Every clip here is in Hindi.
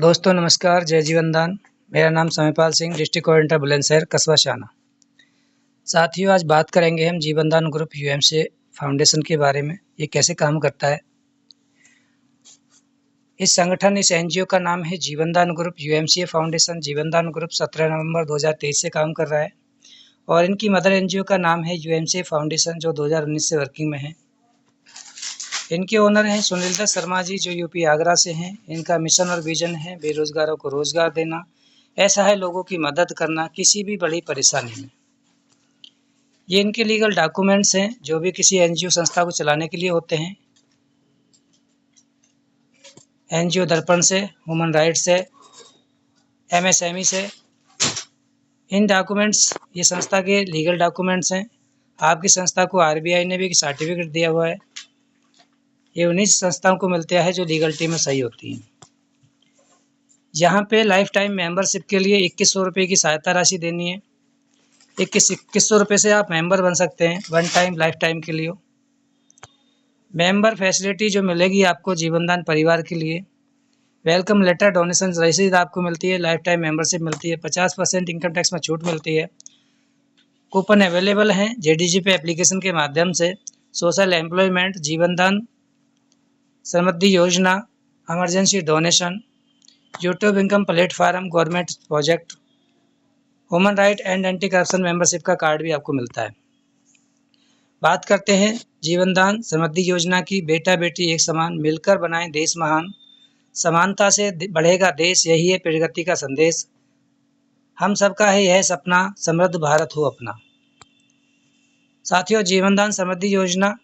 दोस्तों नमस्कार, जय जीवन दान। मेरा नाम समयपाल सिंह, डिस्ट्रिक्ट कोऑर्डिनेटर बुलंदशहर कस्बा शाना। साथियों, आज बात करेंगे हम जीवन दान ग्रुप यूएमसीए फाउंडेशन के बारे में। ये कैसे काम करता है। इस एनजीओ का नाम है जीवन दान ग्रुप यूएमसीए फाउंडेशन। जीवन दान ग्रुप 17 नवंबर 2023 से काम कर रहा है और इनकी मदर एनजीओ का नाम है यूएमसीए फाउंडेशन, जो 2019 से वर्किंग में है। इनके ओनर हैं सुनील दत्त शर्मा जी, जो यूपी आगरा से हैं। इनका मिशन और विजन है बेरोजगारों को रोजगार देना, ऐसा है लोगों की मदद करना किसी भी बड़ी परेशानी में। ये इनके लीगल डॉक्यूमेंट्स हैं जो भी किसी एनजीओ संस्था को चलाने के लिए होते हैं। एनजीओ दर्पण से, ह्यूमन राइट्स से, एमएसएमई से। इन डॉक्यूमेंट्स, ये संस्था के लीगल डॉक्यूमेंट्स हैं। आपकी संस्था को आरबीआई ने भी सर्टिफिकेट दिया हुआ है। ये उन्हीं संस्थाओं को मिलते हैं जो लीगलिटी में सही होती हैं। यहाँ पे लाइफ टाइम मेंबरशिप के लिए 2100 रुपये की सहायता राशि देनी है। 2100 रुपये से आप मेंबर बन सकते हैं, वन टाइम लाइफ टाइम के लिए। मेंबर फैसिलिटी जो मिलेगी आपको जीवनदान परिवार के लिए, वेलकम लेटर, डोनेशन रसीद आपको मिलती है, लाइफ टाइम मेंबरशिप मिलती है, 50% इनकम टैक्स में छूट मिलती है। कूपन अवेलेबल हैं जेडीजी पे एप्लीकेशन के माध्यम से। सोशल एम्प्लॉयमेंट, जीवनदान, समृद्धि योजना, emergency donation, YouTube income platform, government project, human right and anti corruption membership का कार्ड भी आपको मिलता है। बात करते हैं जीवनदान समृद्धि योजना की। बेटा बेटी एक समान, मिलकर बनाएं देश महान, समानता से बढ़ेगा देश, यही है प्रगति का संदेश। हम सबका है यह सपना, समृद्ध भारत हो अपना। साथियों, जीवनदान समृद्धि योजना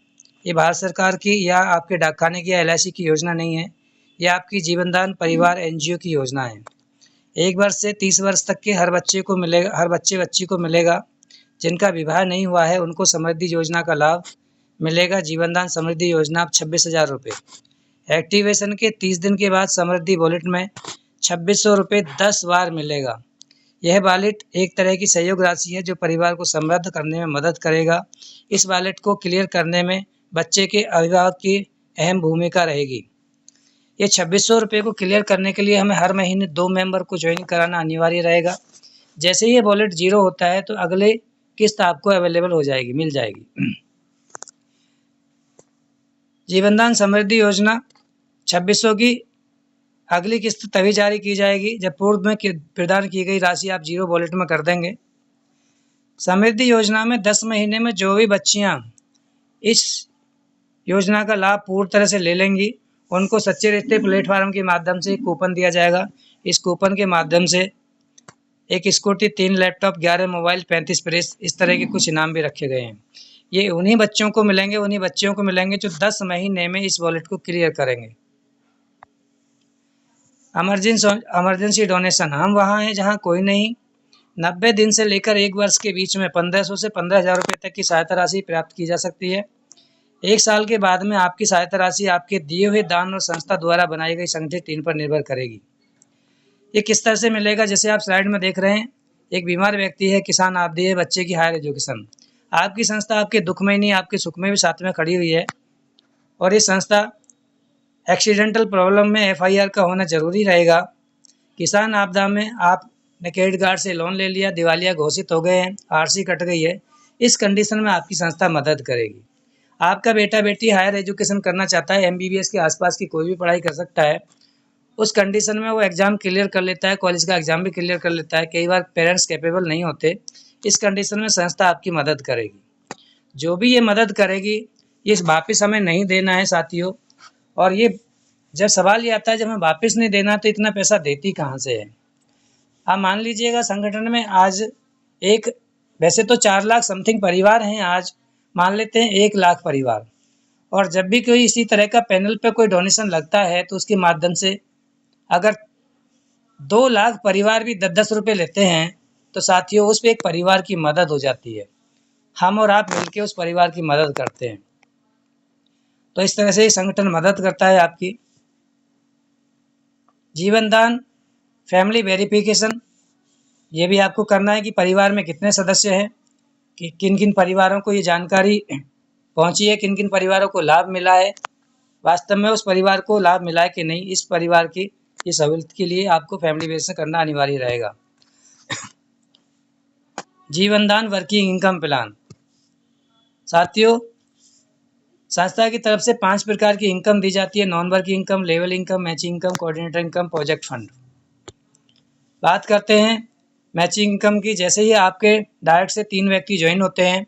ये भारत सरकार की या आपके डाकखाने की या एलआईसी की योजना नहीं है। यह आपकी जीवनदान परिवार एनजीओ की योजना है। 1 वर्ष से 30 वर्ष तक के हर बच्चे को मिलेगा, हर बच्चे बच्ची को मिलेगा। जिनका विवाह नहीं हुआ है उनको समृद्धि योजना का लाभ मिलेगा। जीवनदान समृद्धि योजना 26,000 रुपये। एक्टिवेशन के 30 दिन के बाद समृद्धि वॉलेट में 2600 रुपये 10 बार मिलेगा। यह वॉलेट एक तरह की सहयोग राशि है जो परिवार को समृद्ध करने में मदद करेगा। इस वॉलेट को क्लियर करने में बच्चे के अभिभावक की अहम भूमिका रहेगी। ये 2600 रुपये को क्लियर करने के लिए हमें हर महीने 2 मेंबर को ज्वाइन कराना अनिवार्य रहेगा। जैसे ही ये वॉलेट जीरो होता है तो अगले किस्त आपको अवेलेबल हो जाएगी, मिल जाएगी। जीवनदान समृद्धि योजना 2600 की अगली किस्त तभी जारी की जाएगी जब पूर्व में प्रदान की गई राशि आप जीरो वॉलेट में कर देंगे। समृद्धि योजना में 10 महीने में जो भी बच्चियां इस योजना का लाभ पूर्ण तरह से ले लेंगी उनको सच्चे रिश्ते प्लेटफार्म के माध्यम से कूपन दिया जाएगा। इस कूपन के माध्यम से 1 स्कूटी, 3 लैपटॉप, 11 मोबाइल, 35 प्रेस, इस तरह के कुछ इनाम भी रखे गए हैं। ये उन्हीं बच्चों को मिलेंगे जो 10 महीने में इस वॉलेट को क्लियर करेंगे। इमरजेंसी डोनेशन, हम वहाँ हैं जहाँ कोई नहीं। 90 दिन से लेकर 1 वर्ष के बीच में 1500 से 15,000 रुपये तक की सहायता राशि प्राप्त की जा सकती है। 1 साल के बाद में आपकी सहायता राशि आपके दिए हुए दान और संस्था द्वारा बनाई गई संगठित टीम पर निर्भर करेगी। ये किस तरह से मिलेगा, जैसे आप स्लाइड में देख रहे हैं। एक बीमार व्यक्ति है, किसान आपदी है, बच्चे की हायर एजुकेशन। आपकी संस्था आपके दुख में नहीं आपके सुख में भी साथ में खड़ी हुई है। और ये संस्था एक्सीडेंटल प्रॉब्लम में एफआईआर का होना जरूरी रहेगा। किसान आपदा में आपने क्रेडिट कार्ड से लोन ले लिया, दिवालिया घोषित हो गए हैं, आरसी कट गई है, इस कंडीशन में आपकी संस्था मदद करेगी। आपका बेटा बेटी हायर एजुकेशन करना चाहता है, एमबीबीएस के आसपास की कोई भी पढ़ाई कर सकता है। उस कंडीशन में वो एग्जाम क्लियर कर लेता है, कॉलेज का एग्जाम भी क्लियर कर लेता है। कई बार पेरेंट्स कैपेबल नहीं होते, इस कंडीशन में संस्था आपकी मदद करेगी। जो भी ये मदद करेगी ये वापस हमें नहीं देना है साथियों। और ये जब सवाल ये आता है जब हमें वापस नहीं देना तो इतना पैसा देती कहाँ से है। आप मान लीजिएगा संगठन में आज वैसे तो 4 लाख समथिंग परिवार हैं, आज मान लेते हैं 1 लाख परिवार। और जब भी कोई इसी तरह का पैनल पे कोई डोनेशन लगता है तो उसके माध्यम से अगर 2 लाख परिवार भी 10-10 रुपये लेते हैं तो साथियों उस पर एक परिवार की मदद हो जाती है। हम और आप मिलकर उस परिवार की मदद करते हैं। तो इस तरह से ये संगठन मदद करता है आपकी। जीवनदान फैमिली वेरिफिकेशन, ये भी आपको करना है कि परिवार में कितने सदस्य हैं, कि किन किन परिवारों को ये जानकारी पहुंची है, किन किन परिवारों को लाभ मिला है, वास्तव में उस परिवार को लाभ मिला है कि नहीं, इस परिवार की ये सहूलियत के लिए आपको फैमिली बेस से करना अनिवार्य रहेगा। जीवन दान वर्किंग इनकम प्लान। साथियों, संस्था की तरफ से 5 प्रकार की इनकम दी जाती है: non working income, level income, matching income, coordinator income, project fund. बात करते हैं मैचिंग इनकम की। जैसे ही आपके डायरेक्ट से 3 व्यक्ति ज्वाइन होते हैं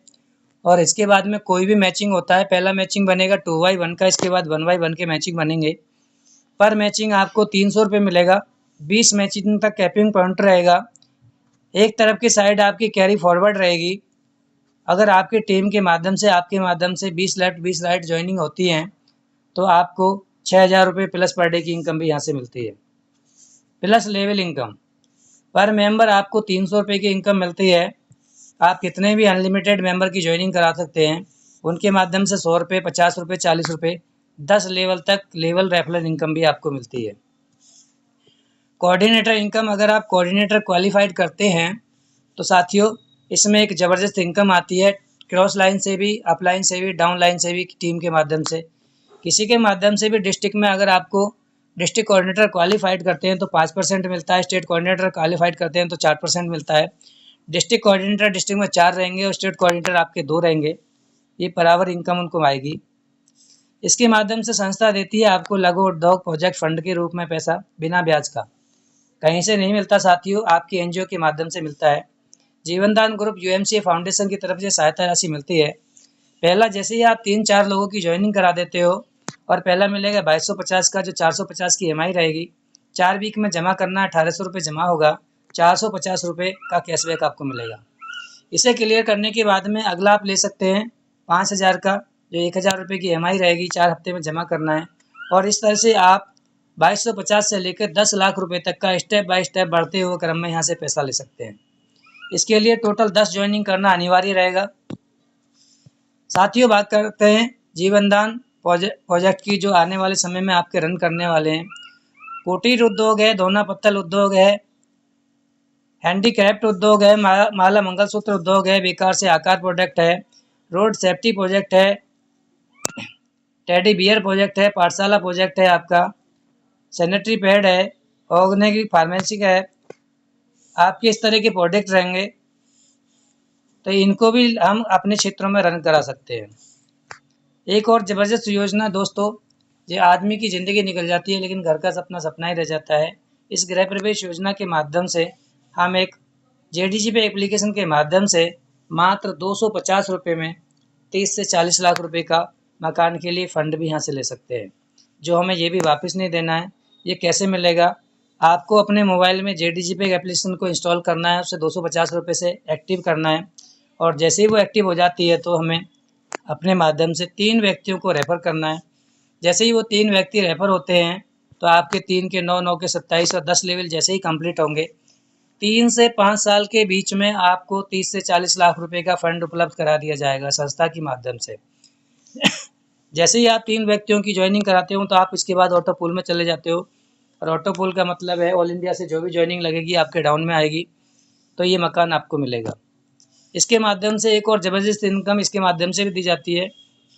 और इसके बाद में कोई भी मैचिंग होता है, पहला मैचिंग बनेगा 2/1 का, इसके बाद 1/1 के मैचिंग बनेंगे। पर मैचिंग आपको 300 रुपये मिलेगा। 20 मैचिंग तक कैपिंग पॉइंट रहेगा। एक तरफ की साइड आपकी कैरी फॉरवर्ड रहेगी। अगर आपकी टीम के माध्यम से आपके माध्यम से 20 लेफ्ट 20 राइट ज्वाइनिंग होती हैं तो आपको 6,000 रुपये प्लस पर डे की इनकम भी यहाँ से मिलती है। प्लस लेवल इनकम, पर मेंबर आपको 300 रुपये की इनकम मिलती है। आप कितने भी अनलिमिटेड मेंबर की ज्वाइनिंग करा सकते हैं। उनके माध्यम से 100 रुपये, 50 रुपये, 40 रुपये, 10 लेवल तक लेवल रेफरल इनकम भी आपको मिलती है। कोऑर्डिनेटर इनकम, अगर आप कोऑर्डिनेटर क्वालिफाइड करते हैं तो साथियों इसमें एक ज़बरदस्त इनकम आती है। क्रॉस लाइन से भी, अप लाइन से भी, डाउन लाइन से भी, टीम के माध्यम से, किसी के माध्यम से भी डिस्ट्रिक्ट में अगर आपको डिस्ट्रिक्ट कोऑर्डिनेटर क्वालिफाइड करते हैं तो 5% मिलता है। स्टेट कोऑर्डिनेटर क्वालिफाइड करते हैं तो 4% मिलता है। डिस्ट्रिक्ट कोऑर्डिनेटर डिस्ट्रिक्ट में 4 रहेंगे और स्टेट कोऑर्डिनेटर आपके 2 रहेंगे। ये बराबर इनकम उनको आएगी। इसके माध्यम से संस्था देती है आपको लघु उद्योग प्रोजेक्ट फंड के रूप में पैसा, बिना ब्याज का। कहीं से नहीं मिलता साथियों, आपकी एनजीओ के माध्यम से मिलता है। जीवनदान ग्रुप यूएमसीए फाउंडेशन की तरफ से सहायता राशि मिलती है। पहला, जैसे ही आप 3-4 लोगों की ज्वाइनिंग करा देते हो और पहला मिलेगा 2250 का, जो 450 की EMI रहेगी। 4 वीक में जमा करना, 1800 रुपये जमा होगा। 450 रुपये का कैशबैक आपको मिलेगा। इसे क्लियर करने के बाद में अगला आप ले सकते हैं 5000 का, जो 1000 रुपये की EMI रहेगी, 4 हफ्ते में जमा करना है। और इस तरह से आप 2250 से लेकर 10 लाख रुपए तक का स्टेप बाय स्टेप बढ़ते हुए क्रम में यहाँ से पैसा ले सकते हैं। इसके लिए टोटल 10 ज्वाइनिंग करना अनिवार्य रहेगा। साथियों, बात करते हैं जीवनदान प्रोजेक्ट की, जो आने वाले समय में आपके रन करने वाले हैं। कुटीर उद्योग है, दोना पत्तल उद्योग है, हैंडीक्राफ्ट उद्योग है, माला मंगलसूत्र उद्योग है, बेकार से आकार प्रोजेक्ट है, रोड सेफ्टी प्रोजेक्ट है, टेडी बियर प्रोजेक्ट है, पाठशाला प्रोजेक्ट है, आपका सैनिटरी पैड है, ऑर्गेनिक फार्मेसी का है। आपके इस तरह के प्रोडक्ट रहेंगे तो इनको भी हम अपने क्षेत्रों में रन करा सकते हैं। एक और ज़बरदस्त योजना दोस्तों, जो आदमी की ज़िंदगी निकल जाती है लेकिन घर का सपना सपना ही रह जाता है। इस गृह प्रवेश योजना के माध्यम से हम एक JDG पे एप्लीकेशन के माध्यम से मात्र 250 रुपये में 30 से 40 लाख रुपए का मकान के लिए फ़ंड भी यहाँ से ले सकते हैं, जो हमें ये भी वापस नहीं देना है। ये कैसे मिलेगा? आपको अपने मोबाइल में JDG पे एप्लीकेशन को इंस्टॉल करना है, उसे 250 रुपये से एक्टिव करना है और जैसे ही वो एक्टिव हो जाती है तो हमें अपने माध्यम से 3 व्यक्तियों को रेफ़र करना है। जैसे ही वो 3 व्यक्ति रेफ़र होते हैं तो आपके 3 के 9, 9 के 27 और 10 लेवल जैसे ही कंप्लीट होंगे, 3 से 5 साल के बीच में आपको 30 से 40 लाख रुपए का फंड उपलब्ध करा दिया जाएगा संस्था के माध्यम से। जैसे ही आप 3 व्यक्तियों की ज्वाइनिंग कराते हो तो आप इसके बाद ऑटो पूल में चले जाते हो, और ऑटो पूल का मतलब है ऑल इंडिया से जो भी ज्वाइनिंग लगेगी आपके डाउन में आएगी तो ये मकान आपको मिलेगा। इसके माध्यम से एक और ज़बरदस्त इनकम इसके माध्यम से भी दी जाती है।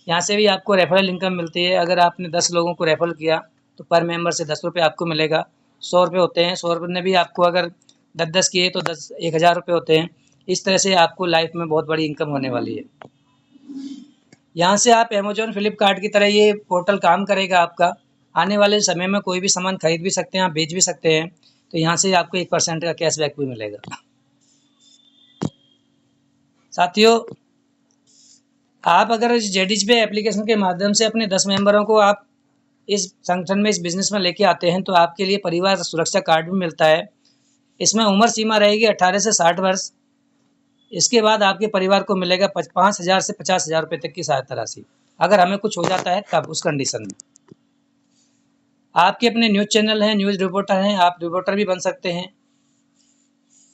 यहाँ से भी आपको रेफरल इनकम मिलती है। अगर आपने 10 लोगों को रेफर किया तो पर मेंबर से 10 रुपये आपको मिलेगा। 100 रुपये होते हैं, 100 रुपये ने भी आपको अगर 10-10 किए तो 10-1000 रुपये होते हैं। इस तरह से आपको लाइफ में बहुत बड़ी इनकम होने वाली है। यहाँ से आप अमेजोन फ्लिपकार्ट की तरह ये पोर्टल काम करेगा आपका। आने वाले समय में कोई भी सामान खरीद भी सकते हैं, आप बेच भी सकते हैं, तो यहाँ से आपको 1% का कैशबैक भी मिलेगा। साथियों, आप अगर इस JDG पे एप्लीकेशन के माध्यम से अपने 10 मेंबरों को आप इस संगठन में, इस बिजनेस में लेके आते हैं तो आपके लिए परिवार सुरक्षा कार्ड भी मिलता है। इसमें उम्र सीमा रहेगी 18 से 60 वर्ष। इसके बाद आपके परिवार को मिलेगा 5,000 से 50,000 रुपये तक की सहायता राशि, अगर हमें कुछ हो जाता है तब उस कंडीशन में। आपके अपने न्यूज़ चैनल हैं, न्यूज़ रिपोर्टर हैं, आप रिपोर्टर भी बन सकते हैं।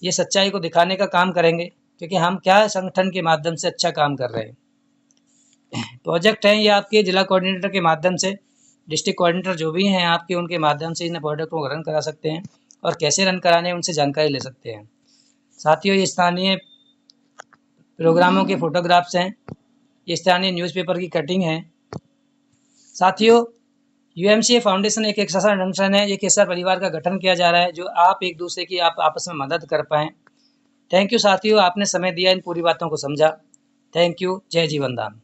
ये सच्चाई को दिखाने का काम करेंगे क्योंकि हम क्या संगठन के माध्यम से अच्छा काम कर रहे हैं। प्रोजेक्ट हैं ये आपके जिला कोऑर्डिनेटर के माध्यम से, डिस्ट्रिक्ट कोऑर्डिनेटर जो भी हैं आपके, उनके माध्यम से इन प्रोजेक्ट को रन करा सकते हैं और कैसे रन कराने उनसे जानकारी ले सकते हैं। साथियों, ये स्थानीय प्रोग्रामों के फोटोग्राफ्स हैं, ये स्थानीय न्यूज़पेपर की कटिंग है। साथियों, यूएमसीए फाउंडेशन एक ऐसा संगठन है, एक ऐसा परिवार का गठन किया जा रहा है जो आप एक दूसरे की आप आपस में मदद कर पाएँ। थैंक यू साथियों, आपने समय दिया, इन पूरी बातों को समझा। Thank you. जय जीवन दान।